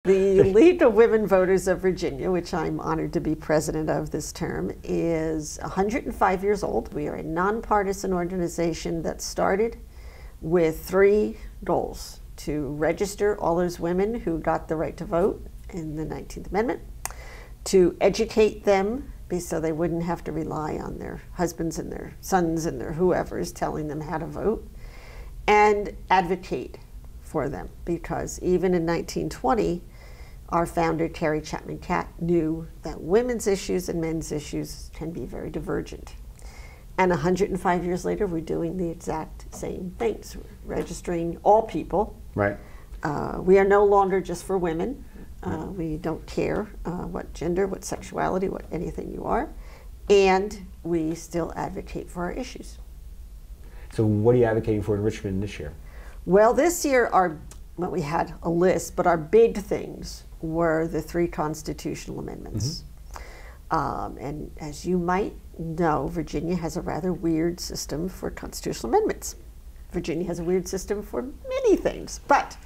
The League of Women Voters of Virginia, which I'm honored to be president of this term, is 105 years old. We are a nonpartisan organization that started with 3 goals: to register all those women who got the right to vote in the 19th Amendment, to educate them so they wouldn't have to rely on their husbands and their sons and their whoever's telling them how to vote, and advocate for them, because even in 1920, our founder, Terry Chapman Catt, knew that women's issues and men's issues can be very divergent. And 105 years later, we're doing the exact same things. We're registering all people. Right. We are no longer just for women. We don't care what gender, what sexuality, what anything you are. And we still advocate for our issues. So what are you advocating for in Richmond this year? Well, this year, well, we had a list, but our big things were the 3 constitutional amendments. And as you might know, Virginia has a rather weird system for constitutional amendments. Virginia has a weird system for many things, but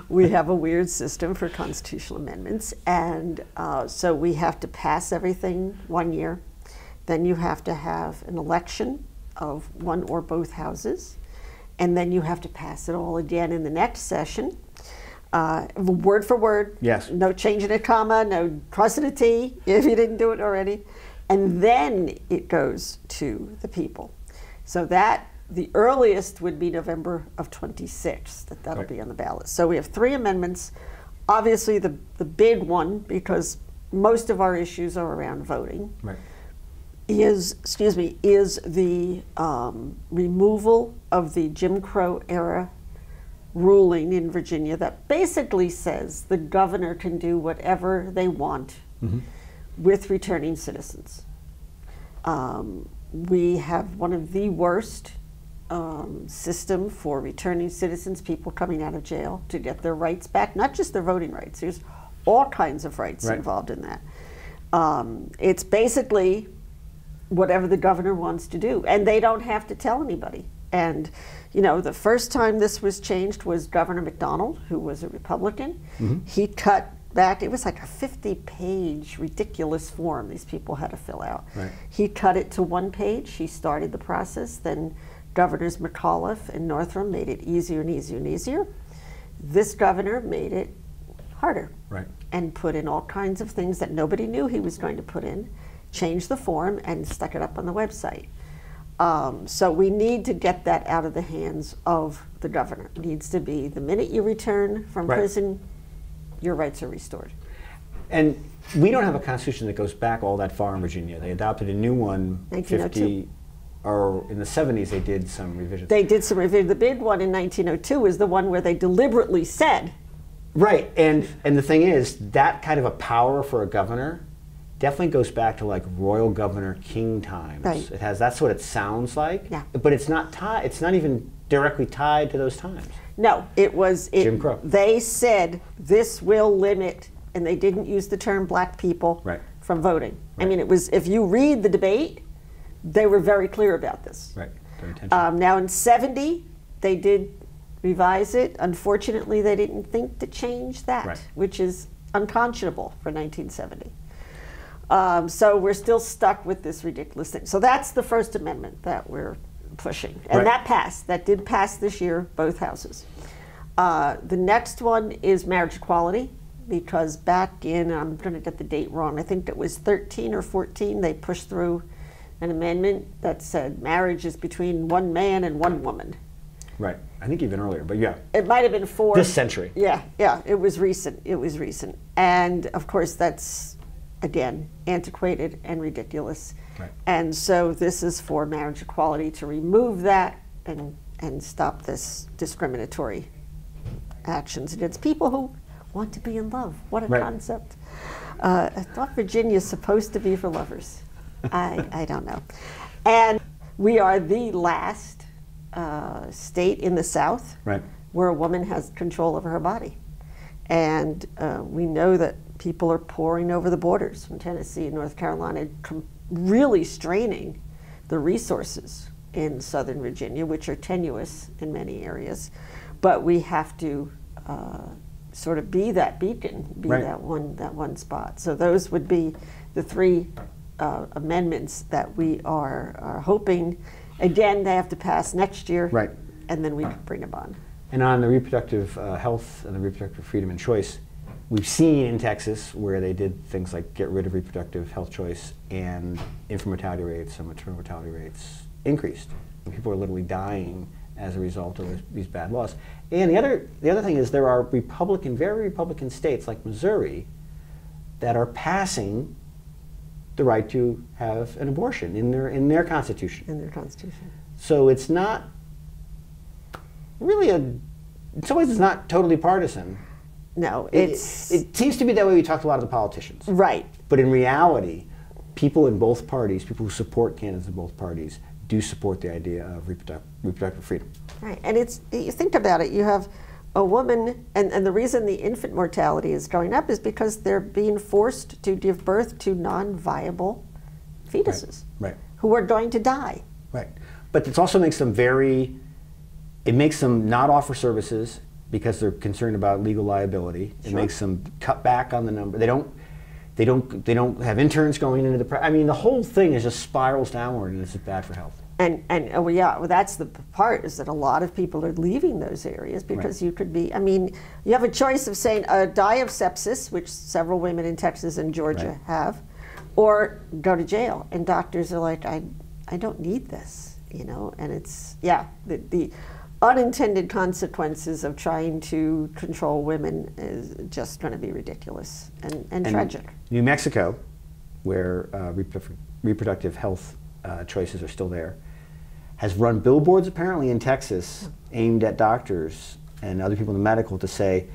we have a weird system for constitutional amendments. And so we have to pass everything one year. Then you have to have an election of one or both houses. And then you have to pass it all again in the next session. Word for word. Yes. No changing a comma, no crossing a T if you didn't do it already. And then it goes to the people. So that, the earliest would be November of 26, that'll be on the ballot. So we have 3 amendments. Obviously the big one, because most of our issues are around voting, is the removal of the Jim Crow era ruling in Virginia that basically says the governor can do whatever they want with returning citizens. We have one of the worst system for returning citizens, people coming out of jail to get their rights back, not just their voting rights. There's all kinds of rights involved in that. It's basically whatever the governor wants to do, and they don't have to tell anybody. And you know, the first time this was changed was Governor McDonald, who was a Republican. He cut back, it was like a 50-page ridiculous form these people had to fill out. He cut it to 1 page. He started the process. Then Governors McAuliffe and Northam made it easier and easier and easier. This governor made it harder and put in all kinds of things that nobody knew he was going to put in, changed the form, and stuck it up on the website. So we need to get that out of the hands of the governor. It needs to be the minute you return from prison, your rights are restored. And we don't have a constitution that goes back all that far in Virginia. They adopted a new one 50, or in the 70s they did some revisions. They did some revisions. The big one in 1902 is the one where they deliberately said. And the thing is, that kind of a power for a governor definitely goes back to like royal governor king times. It has, that's what it sounds like. But it's not tied, it's not even directly tied to those times. No, it was Jim Crow. They said this will limit, and they didn't use the term black people from voting. I mean, it was, if you read the debate, they were very clear about this. Now in 70, they did revise it. Unfortunately, they didn't think to change that, which is unconscionable for 1970. So we're still stuck with this ridiculous thing. So that's the First Amendment that we're pushing. And that passed. That did pass this year, both houses. The next one is marriage equality, because back in, I'm going to get the date wrong, I think it was 13 or 14, they pushed through an amendment that said marriage is between 1 man and 1 woman. I think even earlier, but yeah. It might have been 4. This century. Yeah, it was recent. It was recent. And of course that's, again, antiquated and ridiculous. And so this is for marriage equality, to remove that and stop this discriminatory actions against people who want to be in love. What a concept. I thought Virginia is supposed to be for lovers. I don't know. And we are the last state in the South where a woman has control over her body. And we know that people are pouring over the borders from Tennessee and North Carolina, really straining the resources in Southern Virginia, which are tenuous in many areas. But we have to sort of be that beacon, be that one spot. So those would be the three amendments that we are hoping. Again, they have to pass next year, and then we can bring them on. And on the reproductive health and the reproductive freedom and choice, we've seen in Texas where they did things like get rid of reproductive health choice, and infant mortality rates and maternal mortality rates increased. And people are literally dying as a result of these bad laws. And the other thing is there are very Republican states like Missouri that are passing the right to have an abortion in their constitution. In their constitution. So it's not really in some ways it's not totally partisan. No, it seems to be that way. We talked to a lot of the politicians. Right. But in reality, people in both parties, people who support candidates in both parties, do support the idea of reproductive freedom. Right, and you think about it, you have a woman, and the reason the infant mortality is going up is because they're being forced to give birth to non-viable fetuses who are going to die. Right, but it also makes them it makes them not offer services because they're concerned about legal liability. It makes them cut back on the number. They don't have interns going into the. I mean, the whole thing is just spirals downward, and it's bad for health. And that's the part, is that a lot of people are leaving those areas because you could be. I mean, you have a choice of saying die of sepsis, which several women in Texas and Georgia have, or go to jail. And doctors are like, I don't need this, you know. And it's the unintended consequences of trying to control women is just going to be ridiculous and tragic. New Mexico, where reproductive health choices are still there, has run billboards apparently in Texas aimed at doctors and other people in the medical to say,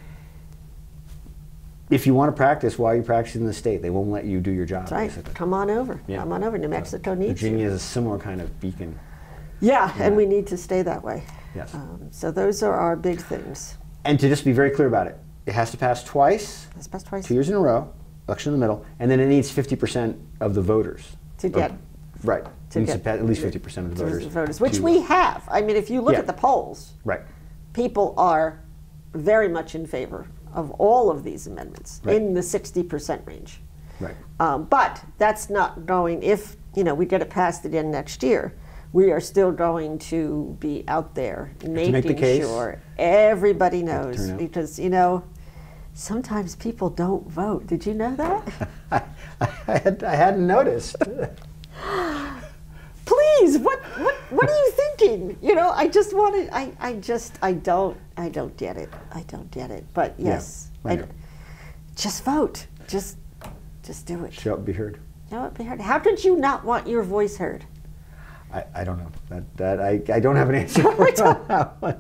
if you want to practice while you're practicing in the state, they won't let you do your job. That's right. Basically. Come on over. Yeah. Come on over. New Mexico needs you. Virginia is a similar kind of beacon. Yeah, and we need to stay that way. Yes. So those are our big things. And to just be very clear about it, it has to pass twice. It has to pass twice. 2 years in a row, election in the middle, and then it needs 50% of the voters. To get. Right. It needs to pass at least 50% of the voters. Which we have. I mean, if you look at the polls, people are very much in favor of all of these amendments in the 60% range. Right. But that's not going, if we get it passed again next year, we are still going to be out there making sure everybody knows, because sometimes people don't vote. Did you know that? I hadn't noticed. Please, what are you thinking? I just want to. I don't get it. I don't get it. But yes, just vote. Just do it. Show up, be heard. Show up, be heard. How could you not want your voice heard? I don't know. I don't have an answer for that one.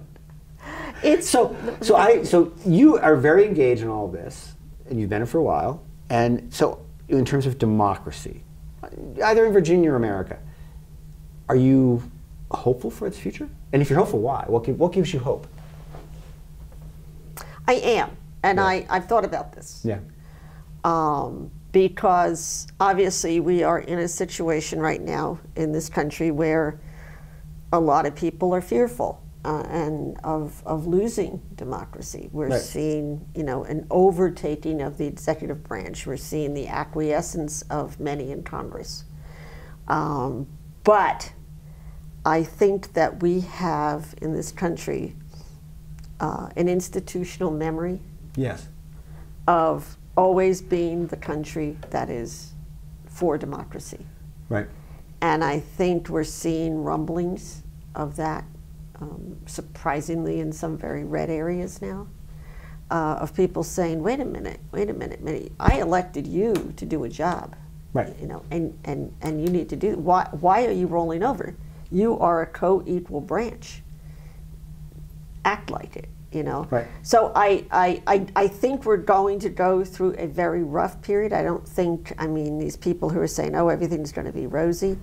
So you are very engaged in all of this, and you've been in it for a while. And so, in terms of democracy, either in Virginia or America, are you hopeful for its future? And if you're hopeful, why? What gives you hope? I am, and I've thought about this. Yeah. Because obviously we are in a situation right now in this country where a lot of people are fearful and of losing democracy. We're seeing, an overtaking of the executive branch. We're seeing the acquiescence of many in Congress. But I think that we have in this country an institutional memory of always being the country that is for democracy. Right. And I think we're seeing rumblings of that, surprisingly in some very red areas now, of people saying, wait a minute, I elected you to do a job. Right. And you need to do, why are you rolling over? You are a co-equal branch. Act like it. Right. So I think we're going to go through a very rough period. I don't think, these people who are saying, oh, everything's going to be rosy,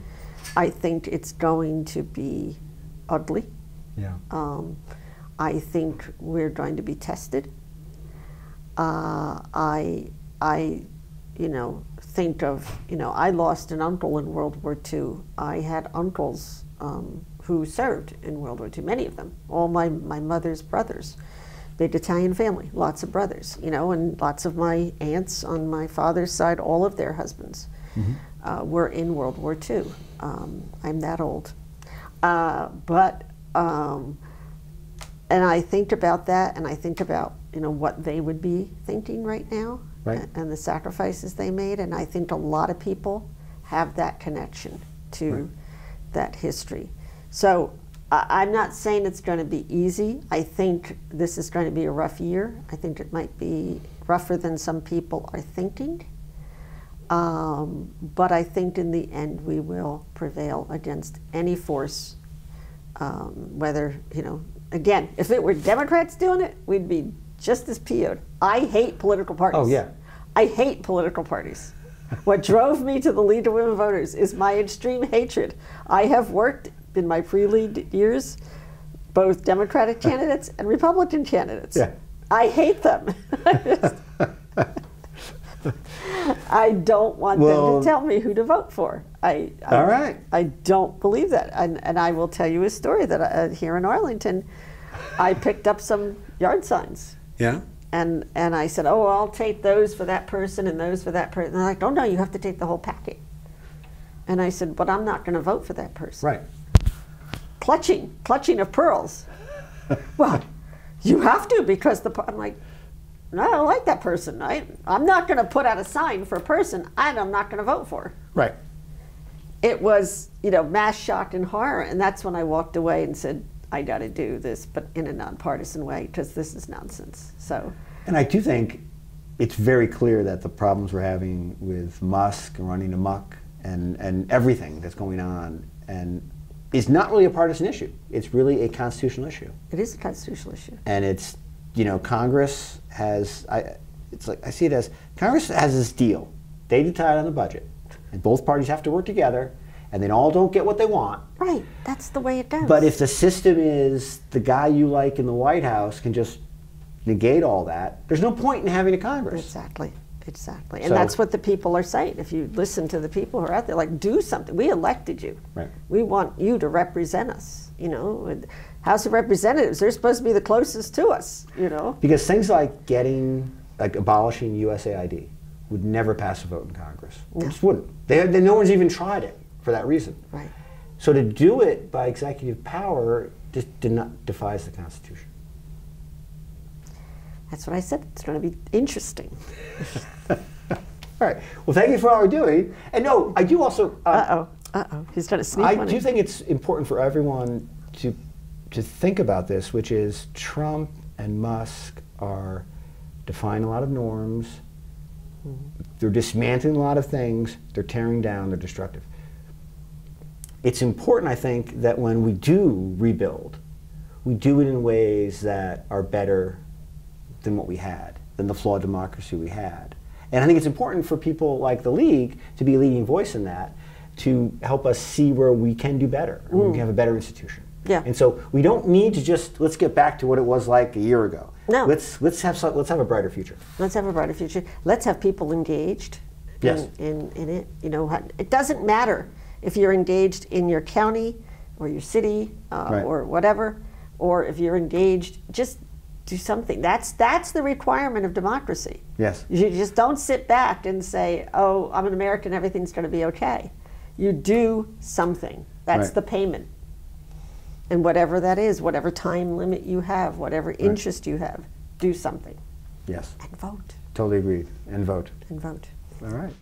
I think it's going to be ugly. Yeah. I think we're going to be tested. I think of, I lost an uncle in World War II. I had uncles who served in World War II, many of them, all my mother's brothers. big Italian family, lots of brothers, you know, and lots of my aunts on my father's side, all of their husbands were in World War II. I'm that old. And I think about that, and I think about, you know, what they would be thinking right now, and the sacrifices they made, and I think a lot of people have that connection to that history. So I'm not saying it's going to be easy. I think this is going to be a rough year. I think it might be rougher than some people are thinking. But I think in the end we will prevail against any force, whether, you know, again, if it were Democrats doing it, we'd be just as PO'd. I hate political parties. Oh, yeah. I hate political parties. What drove me to the League of Women Voters is my extreme hatred. I have worked in my pre-lead years, both Democratic candidates and Republican candidates. Yeah. I hate them. I don't want them to tell me who to vote for. All right. I don't believe that. And I will tell you a story that here in Arlington, I picked up some yard signs. Yeah. And I said, oh, I'll take those for that person and those for that person. And they're like, oh, no, you have to take the whole packet. And I said, but I'm not going to vote for that person. Right. Clutching of pearls. Well, you have to, because I'm like, no, I don't like that person. I'm not going to put out a sign for a person I'm not going to vote for. Right. It was, you know, mass shock and horror, and that's when I walked away and said, I got to do this, but in a nonpartisan way, because this is nonsense. So. And I do think it's very clear that the problems we're having with Musk running amok and everything that's going on and is not really a partisan issue. It's really a constitutional issue. It is a constitutional issue. And it's, you know, Congress has, it's like, I see it as, Congress has this deal. They decide on the budget, and both parties have to work together, and they all don't get what they want. Right, that's the way it goes. But if the system is the guy you like in the White House can just negate all that, there's no point in having a Congress. Exactly. Exactly. And that's what the people are saying. If you listen to the people who are out there, like, do something. We elected you. Right. We want you to represent us. You know, House of Representatives, they're supposed to be the closest to us, you know. Because things like abolishing USAID would never pass a vote in Congress. No. It just wouldn't. No one's even tried it for that reason. Right. So to do it by executive power just defies the Constitution. That's what I said. It's going to be interesting. All right. Well, thank you for all you're doing. And no, I do also. He's trying to sneak one in. I do think it's important for everyone to think about this, which is Trump and Musk are defying a lot of norms. They're dismantling a lot of things. They're tearing down. They're destructive. It's important, I think, that when we do rebuild, we do it in ways that are better than what we had, than the flawed democracy we had. And I think it's important for people like the League to be a leading voice in that, to help us see where we can do better, and we can have a better institution. Yeah. And so we don't need to just, let's get back to what it was like a year ago. No. Let's have a brighter future. Let's have a brighter future. Let's have people engaged in it. You know, it doesn't matter if you're engaged in your county or your city or whatever, or if you're engaged, just do something. That's the requirement of democracy. Yes. You just don't sit back and say, oh, I'm an American, everything's going to be okay. You do something. That's the payment. And whatever that is, whatever time limit you have, whatever interest you have, do something. Yes. And vote. Totally agreed. And vote. And vote. All right.